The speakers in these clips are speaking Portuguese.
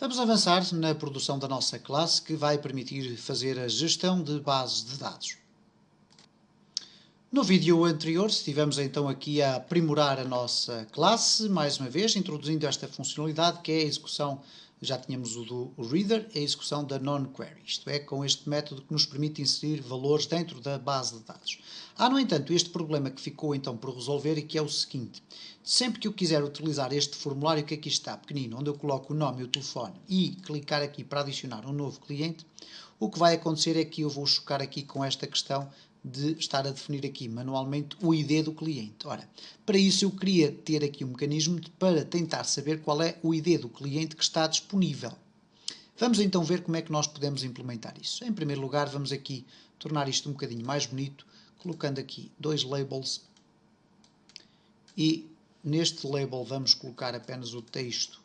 Vamos avançar na produção da nossa classe que vai permitir fazer a gestão de bases de dados. No vídeo anterior estivemos então aqui a aprimorar a nossa classe, mais uma vez, introduzindo esta funcionalidade que é a execução, já tínhamos o do reader, a execução da non-query, isto é, com este método que nos permite inserir valores dentro da base de dados. Há, no entanto, este problema que ficou então por resolver e que é o seguinte: sempre que eu quiser utilizar este formulário que aqui está, pequenino, onde eu coloco o nome e o telefone e clicar aqui para adicionar um novo cliente, o que vai acontecer é que eu vou chocar aqui com esta questão de estar a definir aqui manualmente o ID do cliente. Ora, para isso eu queria ter aqui um mecanismo para tentar saber qual é o ID do cliente que está disponível. Vamos então ver como é que nós podemos implementar isso. Em primeiro lugar, vamos aqui tornar isto um bocadinho mais bonito, colocando aqui dois labels e neste label vamos colocar apenas o texto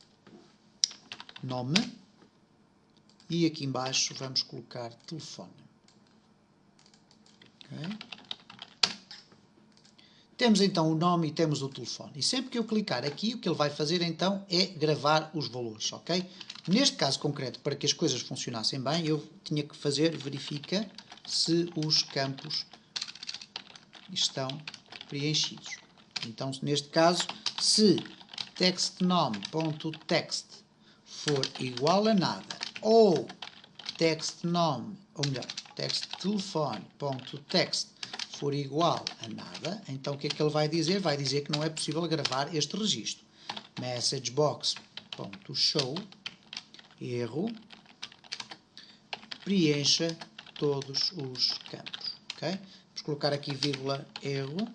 nome e aqui embaixo vamos colocar telefone. Okay. Temos então o nome e temos o telefone. E sempre que eu clicar aqui, o que ele vai fazer então é gravar os valores, ok? Neste caso concreto, para que as coisas funcionassem bem, eu tinha que fazer verifica se os campos estão preenchidos. Então, neste caso, se textNome.text for igual a nada, ou textNome, ou melhor, textTelefone.text for igual a nada, então o que é que ele vai dizer? Vai dizer que não é possível gravar este registro. Messagebox.show, erro, preencha todos os campos. Okay? Vamos colocar aqui vírgula erro,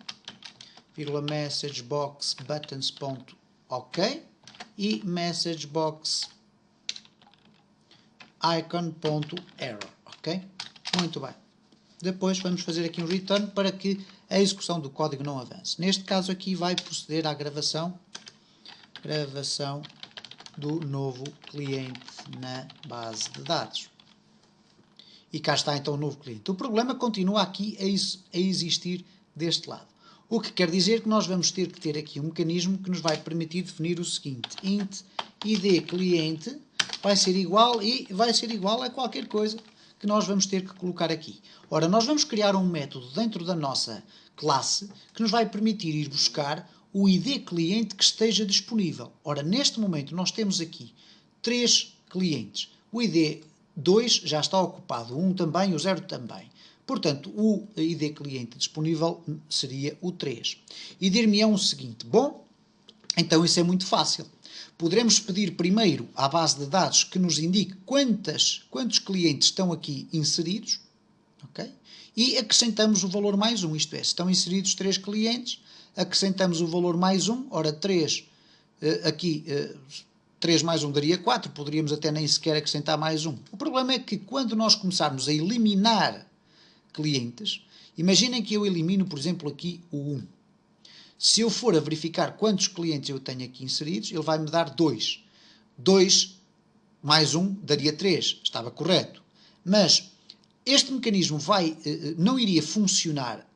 vírgula messagebox buttons.ok e messagebox icon.error. Ok? Muito bem. Depois vamos fazer aqui um return para que a execução do código não avance. Neste caso aqui vai proceder à gravação do novo cliente na base de dados. E cá está então o novo cliente. O problema continua aqui a existir deste lado. O que quer dizer que nós vamos ter que ter aqui um mecanismo que nos vai permitir definir o seguinte: int id cliente vai ser igual a qualquer coisa que nós vamos ter que colocar aqui. Ora, nós vamos criar um método dentro da nossa classe que nos vai permitir ir buscar o ID cliente que esteja disponível. Ora, neste momento nós temos aqui 3 clientes. O ID 2 já está ocupado, o 1 também, o 0 também. Portanto, o ID cliente disponível seria o 3. E dir-me-ão o seguinte: bom, então isso é muito fácil. Poderemos pedir primeiro à base de dados que nos indique quantos clientes estão aqui inseridos, ok? E acrescentamos o valor mais 1, isto é, se estão inseridos 3 clientes, acrescentamos o valor mais 1, ora 3, aqui 3 mais 1 daria 4, poderíamos até nem sequer acrescentar mais 1. O problema é que quando nós começarmos a eliminar clientes, imaginem que eu elimino, por exemplo, aqui o 1. Se eu for a verificar quantos clientes eu tenho aqui inseridos, ele vai me dar 2. 2 mais 1 daria 3, estava correto. Mas este mecanismo não iria funcionar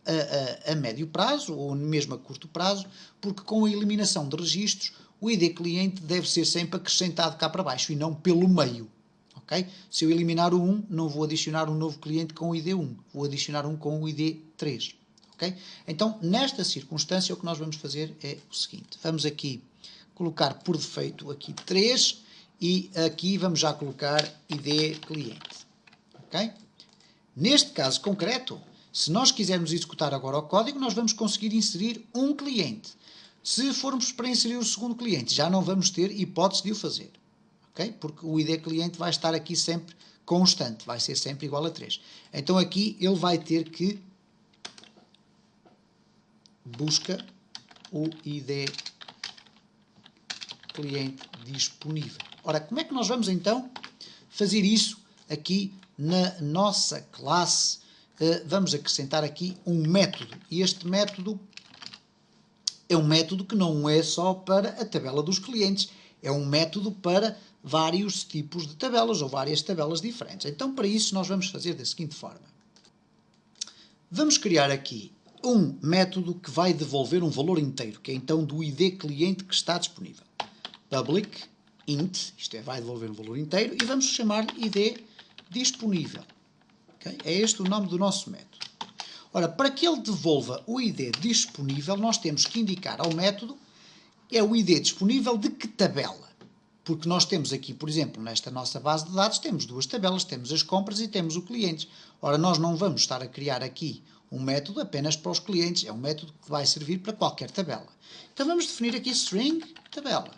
a médio prazo, ou mesmo a curto prazo, porque com a eliminação de registros, o ID cliente deve ser sempre acrescentado cá para baixo e não pelo meio. Okay? Se eu eliminar o 1, não vou adicionar um novo cliente com o ID 1, vou adicionar um com o ID 3. Okay? Então, nesta circunstância, o que nós vamos fazer é o seguinte: vamos aqui colocar por defeito aqui 3 e aqui vamos já colocar ID cliente. Okay? Neste caso concreto, se nós quisermos executar agora o código, nós vamos conseguir inserir um cliente. Se formos para inserir o segundo cliente, já não vamos ter hipótese de o fazer. Okay? Porque o ID cliente vai estar aqui sempre constante, vai ser sempre igual a 3. Então aqui ele vai ter que busca o ID cliente disponível. Ora, como é que nós vamos então fazer isso aqui na nossa classe? Vamos acrescentar aqui um método. E este método é um método que não é só para a tabela dos clientes, é um método para vários tipos de tabelas ou várias tabelas diferentes. Então, para isso, nós vamos fazer da seguinte forma. Vamos criar aqui um método que vai devolver um valor inteiro, que é então do ID cliente que está disponível. Public int, isto é, vai devolver um valor inteiro, e vamos chamar id disponível. Okay? É este o nome do nosso método. Ora, para que ele devolva o id disponível, nós temos que indicar ao método é o id disponível de que tabela. Porque nós temos aqui, por exemplo, nesta nossa base de dados, temos duas tabelas, temos as compras e temos o clientes. Ora, nós não vamos estar a criar aqui um método apenas para os clientes, é um método que vai servir para qualquer tabela. Então vamos definir aqui string tabela.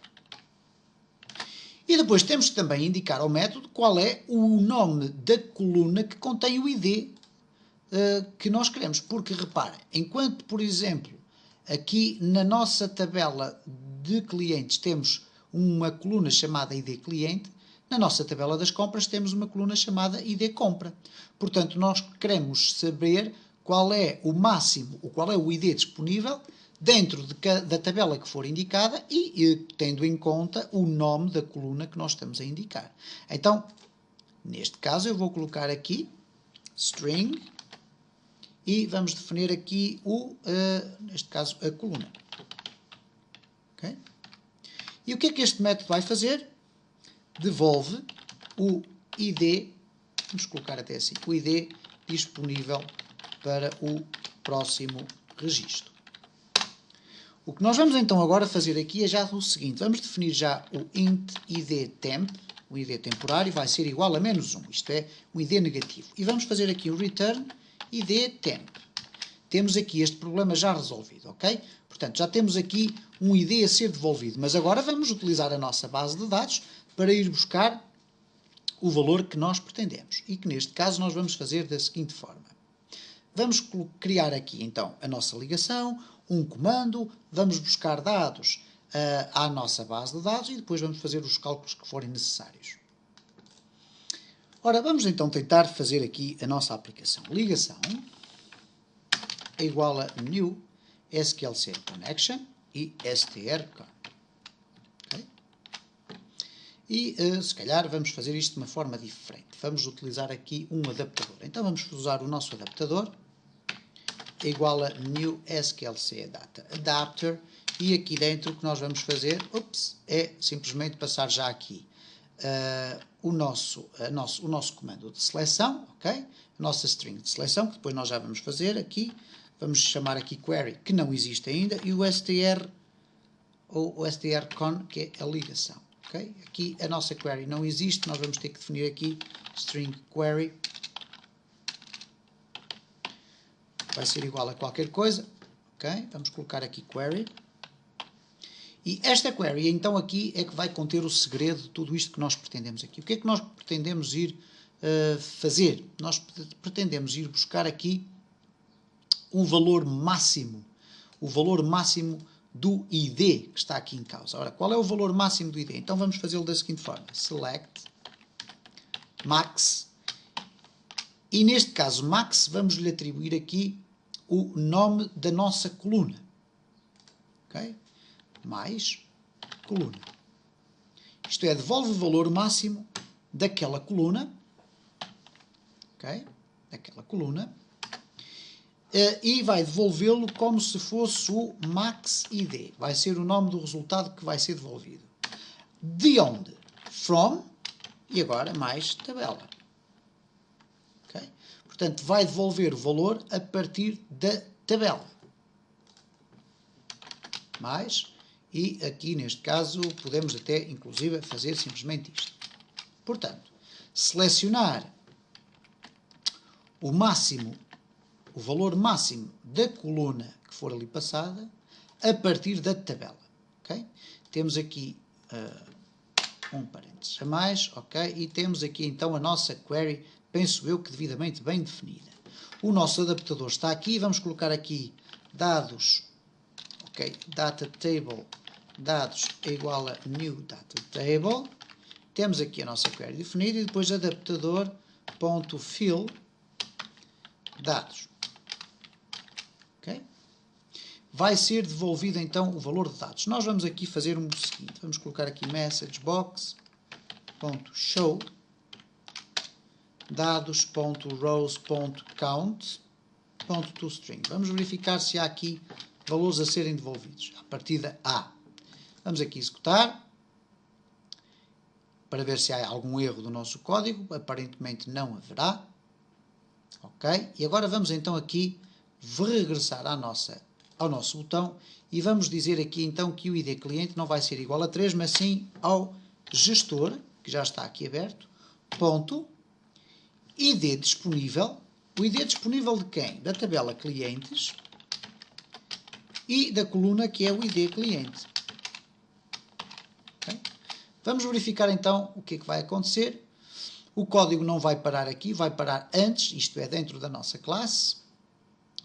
E depois temos que também indicar ao método qual é o nome da coluna que contém o id que nós queremos. Porque, reparem, enquanto, por exemplo, aqui na nossa tabela de clientes temos uma coluna chamada id cliente, na nossa tabela das compras temos uma coluna chamada id compra. Portanto, nós queremos saber qual é o máximo, qual é o id disponível dentro da tabela que for indicada e tendo em conta o nome da coluna que nós estamos a indicar. Então, neste caso, eu vou colocar aqui string e vamos definir aqui neste caso, a coluna. Okay? E o que é que este método vai fazer? Devolve o id, vamos colocar até assim, o id disponível para o próximo registro. O que nós vamos então agora fazer aqui é já o seguinte, vamos definir já o int id temp, o id temporário vai ser igual a -1, isto é, um id negativo. E vamos fazer aqui o return id temp. Temos aqui este problema já resolvido, ok? Portanto, já temos aqui um id a ser devolvido, mas agora vamos utilizar a nossa base de dados para ir buscar o valor que nós pretendemos. E que neste caso nós vamos fazer da seguinte forma. Vamos criar aqui então a nossa ligação, um comando, vamos buscar dados à nossa base de dados e depois vamos fazer os cálculos que forem necessários. Ora, vamos então tentar fazer aqui a nossa aplicação. Ligação é igual a new SQLC connection e strcon. Okay? E se calhar vamos fazer isto de uma forma diferente. Vamos utilizar aqui um adaptador. Então vamos usar o nosso adaptador é igual a new SQLC data adapter e aqui dentro o que nós vamos fazer é simplesmente passar já aqui o nosso comando de seleção, ok? A nossa string de seleção, que depois nós já vamos fazer aqui. Vamos chamar aqui query, que não existe ainda, e o str, ou o strcon, que é a ligação. Okay? Aqui a nossa query não existe, nós vamos ter que definir aqui string query. Vai ser igual a qualquer coisa. Okay? Vamos colocar aqui query. E esta query, então, aqui é que vai conter o segredo de tudo isto que nós pretendemos aqui. O que é que nós pretendemos ir fazer? Nós pretendemos ir buscar aqui um valor máximo, o valor máximo do id que está aqui em causa. Ora, qual é o valor máximo do id? Então vamos fazê-lo da seguinte forma. Select max e neste caso max vamos lhe atribuir aqui o nome da nossa coluna. Ok? Mais coluna. Isto é, devolve o valor máximo daquela coluna. Ok? Daquela coluna. E vai devolvê-lo como se fosse o max id. Vai ser o nome do resultado que vai ser devolvido. De onde? From, e agora mais tabela. Okay? Portanto, vai devolver o valor a partir da tabela. Mais, e aqui neste caso podemos até inclusive fazer simplesmente isto. Portanto, selecionar o valor máximo da coluna que for ali passada a partir da tabela. Okay? Temos aqui um parênteses a mais, ok? E temos aqui então a nossa query, penso eu que devidamente bem definida. O nosso adaptador está aqui, vamos colocar aqui dados, ok? Data table, dados é igual a new data table. Temos aqui a nossa query definida e depois adaptador.fill dados. Okay? Vai ser devolvido então o valor de dados. Nós vamos aqui fazer o seguinte, vamos colocar aqui messagebox.show dados.rows.count.toString. Vamos verificar se há aqui valores a serem devolvidos. A partida A. Vamos aqui executar. para ver se há algum erro do nosso código. Aparentemente não haverá. Ok? E agora vamos então aqui regressar ao nosso botão e vamos dizer aqui então que o ID cliente não vai ser igual a 3, mas sim ao gestor, que já está aqui aberto, ponto, ID disponível. O ID disponível de quem? Da tabela clientes e da coluna que é o ID cliente. Okay? Vamos verificar então o que é que vai acontecer. O código não vai parar aqui, vai parar antes, isto é, dentro da nossa classe.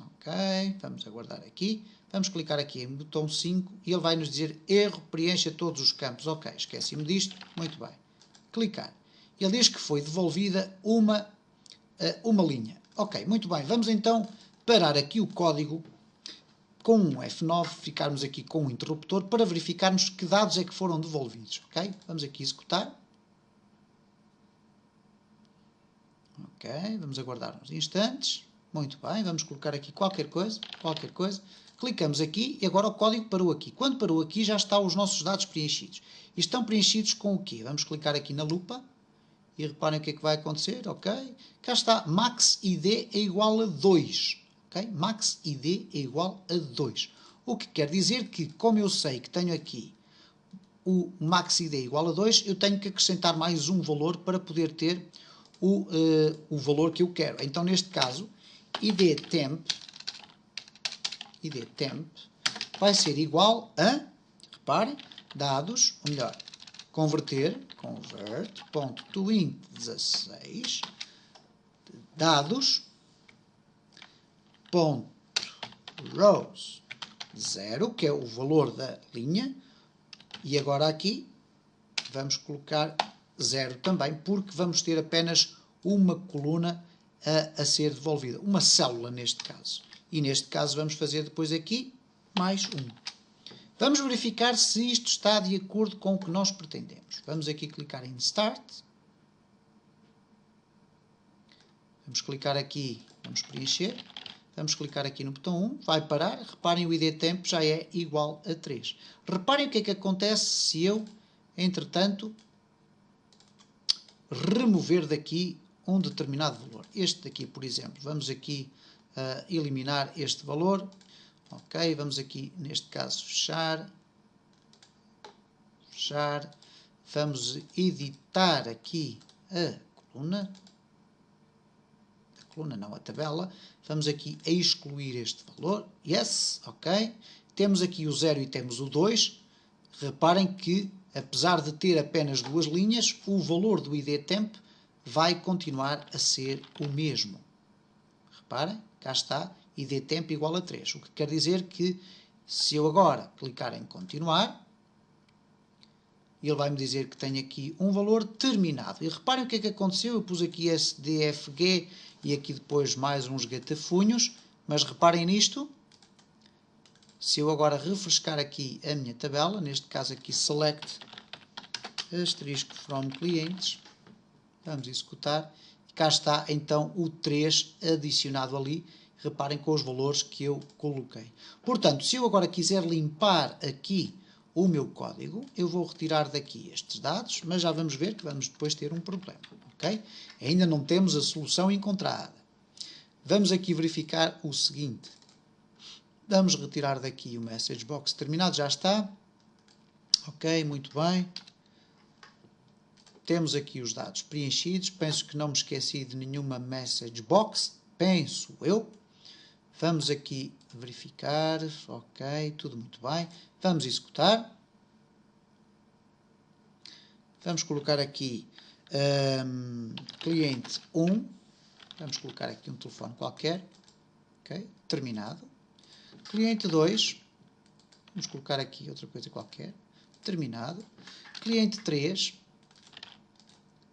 Ok, vamos aguardar aqui. Vamos clicar aqui em botão 5 e ele vai nos dizer erro, preencha todos os campos. Ok, esqueci-me disto. Muito bem. Clicar. Ele diz que foi devolvida uma linha. Ok, muito bem. Vamos então parar aqui o código com um F9, ficarmos aqui com um interruptor para verificarmos que dados é que foram devolvidos. Ok, vamos aqui executar. Ok, vamos aguardar uns instantes. Muito bem, vamos colocar aqui qualquer coisa. Clicamos aqui e agora o código parou aqui. Quando parou aqui já estão os nossos dados preenchidos. E estão preenchidos com o quê? Vamos clicar aqui na lupa e reparem o que é que vai acontecer. Ok, cá está, max id é igual a 2. Ok, max id é igual a 2. O que quer dizer que, como eu sei que tenho aqui o max id igual a 2, eu tenho que acrescentar mais um valor para poder ter o valor que eu quero. Então, neste caso, id temp vai ser igual a, reparem, dados, ou melhor, convert.toInt16 dados.rows 0, que é o valor da linha, e agora aqui vamos colocar 0 também, porque vamos ter apenas uma coluna a ser devolvida, uma célula neste caso. E neste caso vamos fazer depois aqui mais um. Vamos verificar se isto está de acordo com o que nós pretendemos. Vamos aqui clicar em Start. Vamos clicar aqui, vamos preencher. Vamos clicar aqui no botão 1, vai parar. Reparem, o ID tempo já é igual a 3. Reparem o que é que acontece se eu, entretanto, remover daqui um determinado valor. Este daqui, por exemplo, vamos aqui eliminar este valor. Ok, vamos aqui, neste caso, fechar. Vamos editar aqui a coluna. A tabela. Vamos aqui a excluir este valor. Yes, ok. Temos aqui o 0 e temos o 2. Reparem que, apesar de ter apenas duas linhas, o valor do ID temp vai continuar a ser o mesmo. Reparem, cá está, ID temp igual a 3. O que quer dizer que, se eu agora clicar em continuar, ele vai me dizer que tem aqui um valor terminado. E reparem o que é que aconteceu. Eu pus aqui SDFG e aqui depois mais uns gatafunhos. Mas reparem nisto. Se eu agora refrescar aqui a minha tabela, neste caso aqui select asterisco from clientes, vamos executar. Cá está então o 3 adicionado ali. Reparem com os valores que eu coloquei. Portanto, se eu agora quiser limpar aqui o meu código, eu vou retirar daqui estes dados, mas já vamos ver que vamos depois ter um problema, ok? Ainda não temos a solução encontrada. Vamos aqui verificar o seguinte. Vamos retirar daqui o message box terminado, já está. Ok, muito bem. Temos aqui os dados preenchidos. Penso que não me esqueci de nenhuma message box, penso eu. Vamos aqui verificar, ok, tudo muito bem. Vamos executar. Vamos colocar aqui cliente 1. Vamos colocar aqui um telefone qualquer. Ok, terminado. Cliente 2. Vamos colocar aqui outra coisa qualquer. Terminado. Cliente 3.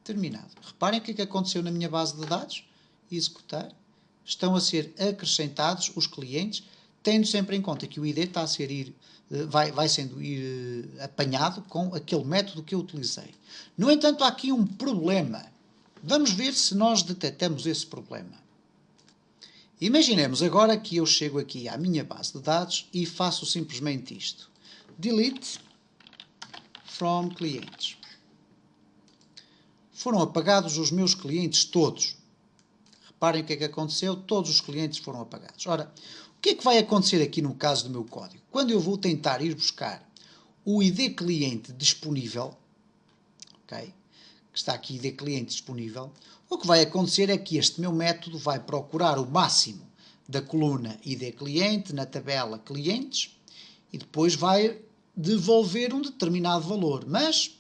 Terminado. Reparem o que é que aconteceu na minha base de dados. Executar. Estão a ser acrescentados os clientes, tendo sempre em conta que o ID está a ser vai sendo apanhado com aquele método que eu utilizei. No entanto, há aqui um problema. Vamos ver se nós detectamos esse problema. Imaginemos agora que eu chego aqui à minha base de dados e faço simplesmente isto. Delete from clientes. foram apagados os meus clientes todos. Reparem o que é que aconteceu, todos os clientes foram apagados. Ora, o que é que vai acontecer aqui no caso do meu código? Quando eu vou tentar ir buscar o ID cliente disponível, ok? Que está aqui ID cliente disponível, o que vai acontecer é que este meu método vai procurar o máximo da coluna ID cliente na tabela clientes e depois vai devolver um determinado valor. Mas,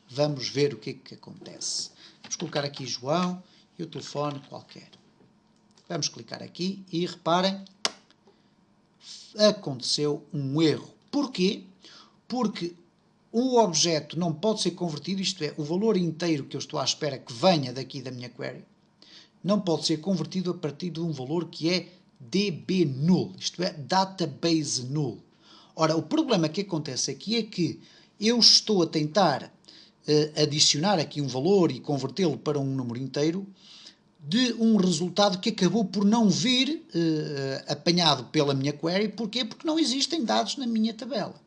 vamos ver o que é que acontece. Vamos colocar aqui João e o telefone qualquer. Vamos clicar aqui e reparem, aconteceu um erro. Porquê? Porque o objeto não pode ser convertido, isto é, o valor inteiro que eu estou à espera que venha daqui da minha query, não pode ser convertido a partir de um valor que é DB null, isto é, database null. Ora, o problema que acontece aqui é que eu estou a tentar adicionar aqui um valor e convertê-lo para um número inteiro de um resultado que acabou por não vir apanhado pela minha query. Porquê? Porque não existem dados na minha tabela.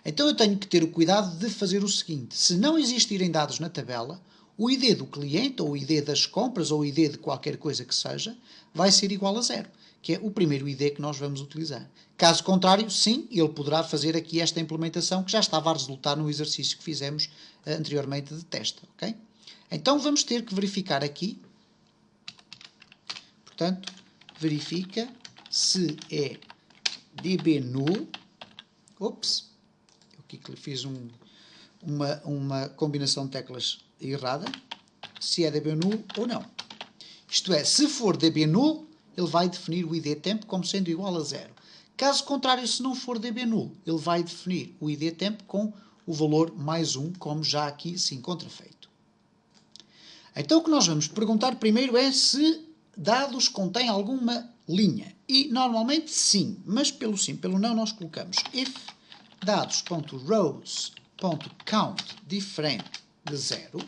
Então eu tenho que ter o cuidado de fazer o seguinte: se não existirem dados na tabela, o ID do cliente, ou o ID das compras, ou o ID de qualquer coisa que seja, vai ser igual a 0, que é o primeiro ID que nós vamos utilizar. Caso contrário, sim, ele poderá fazer aqui esta implementação que já estava a resultar no exercício que fizemos anteriormente de teste, ok? Então vamos ter que verificar aqui, portanto, verifica se é DB null, ops, eu aqui fiz uma combinação de teclas errada, se é DB null ou não. Isto é, se for DB null, ele vai definir o ID tempo como sendo igual a 0. Caso contrário, se não for DB null, ele vai definir o ID tempo com o valor mais 1, como já aqui se encontra feito. Então o que nós vamos perguntar primeiro é se dados contém alguma linha. E normalmente sim, mas pelo sim, pelo não, nós colocamos if dados.rows.count diferente de 0.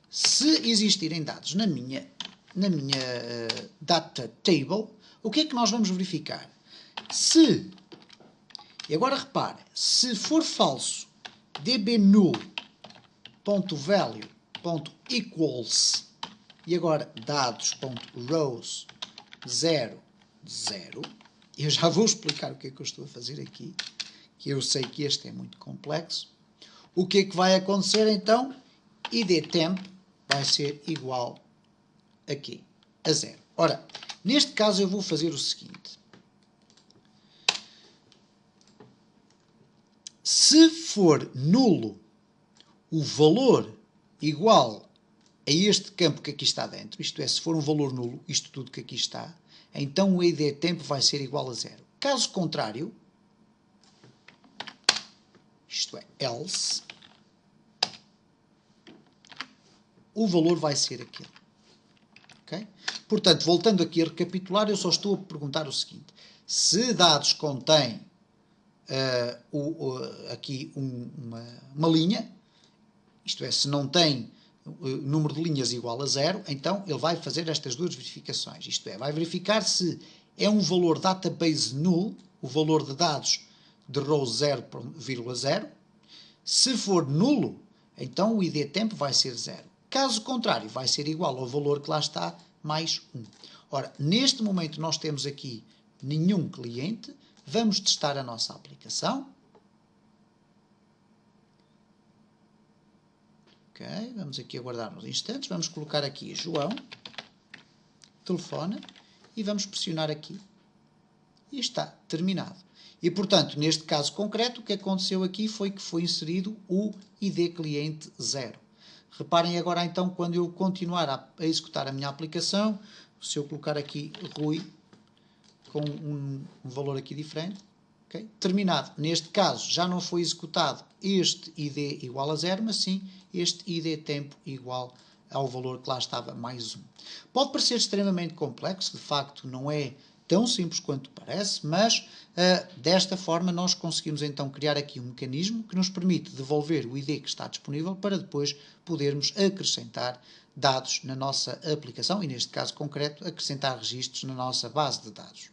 Se existirem dados na minha data table, o que é que nós vamos verificar? E agora repare, se for falso, dbnull.value.equals e agora dados.rows 0, 0, eu já vou explicar o que é que eu estou a fazer aqui, que eu sei que este é muito complexo. O que é que vai acontecer então? idtemp vai ser igual aqui a 0. Ora, neste caso eu vou fazer o seguinte. Se for nulo o valor igual a este campo que aqui está dentro, isto é, se for um valor nulo, isto tudo que aqui está, então o idtempo vai ser igual a 0. Caso contrário, isto é, else, o valor vai ser aquele. Okay? Portanto, voltando aqui a recapitular, eu só estou a perguntar o seguinte: se dados contém aqui uma linha, isto é, se não tem número de linhas igual a 0, então ele vai fazer estas duas verificações. Isto é, vai verificar se é um valor database null, o valor de dados de row 0,0. Se for nulo, então o idtempo vai ser 0. Caso contrário, vai ser igual ao valor que lá está, mais 1. Ora, neste momento nós temos aqui nenhum cliente. Vamos testar a nossa aplicação. Ok, vamos aqui aguardar uns instantes. Vamos colocar aqui João, telefone, e vamos pressionar aqui. E está terminado. E, portanto, neste caso concreto, o que aconteceu aqui foi que foi inserido o ID cliente 0. Reparem agora, então, quando eu continuar a executar a minha aplicação, se eu colocar aqui Rui, com um valor aqui diferente, okay? Terminado. Neste caso, já não foi executado este ID igual a 0, mas sim este ID tempo igual ao valor que lá estava, mais 1. Pode parecer extremamente complexo, de facto não é tão simples quanto parece, mas desta forma nós conseguimos então criar aqui um mecanismo que nos permite devolver o ID que está disponível para depois podermos acrescentar dados na nossa aplicação e, neste caso concreto, acrescentar registros na nossa base de dados.